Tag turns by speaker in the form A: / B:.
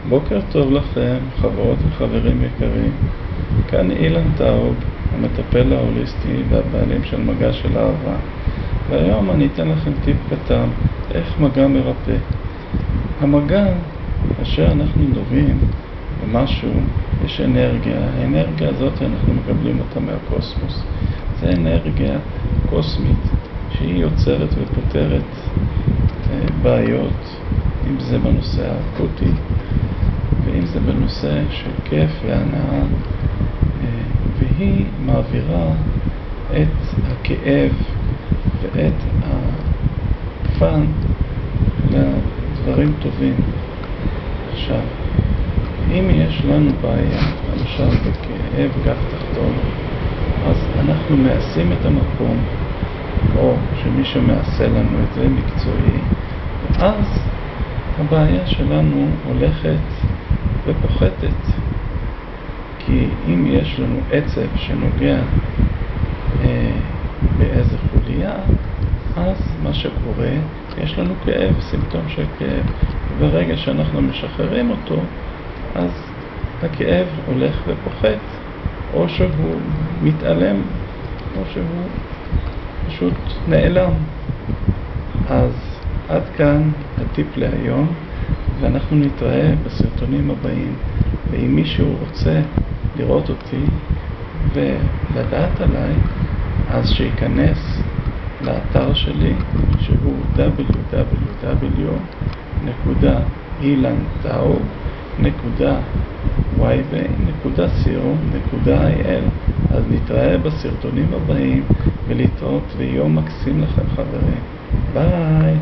A: בוקר טוב לכם, חברות וחברים יקרים. כאן אילן טאוב, המטפל ההוליסטי והבעלים של מגע של אהבה. והיום אני אתן לכם טיפ קטן, איך מגע מרפא. המגע, כאשר אנחנו נוגעים במשהו, יש אנרגיה. האנרגיה הזאת אנחנו מקבלים אותה מהקוסמוס. זו אנרגיה קוסמית שהיא יוצרת ופותרת בעיות, אם זה בנושא האקוטי ואם זה בנושא של כיף והנאה, והיא מעבירה את הכאב ואת הפן לדברים טובים. עכשיו, אם יש לנו בעיה, למשל בכאב גב תחתון, אז אנחנו מעשים את המקום, או שמי שמעשה לנו את זה מקצועי, ואז הבעיה שלנו הולכת ופוחתת. כי אם יש לנו עצב שנוגע באיזה חוליה, אז מה שקורה, יש לנו כאב, סימפטום של כאב. וברגע שאנחנו משחררים אותו, אז הכאב הולך ופוחת, או שהוא מתעלם, או שהוא פשוט נעלם. אז עד כאן הטיפ להיום, ואנחנו נתראה בסרטונים הבאים. ואם מישהו רוצה לראות אותי ולדעת עליי, אז שיכנס לאתר שלי, שהוא www.ilantaub.yb.co.il. אז נתראה בסרטונים הבאים, ולהתראות, ויום מקסים לכם חברים. ביי.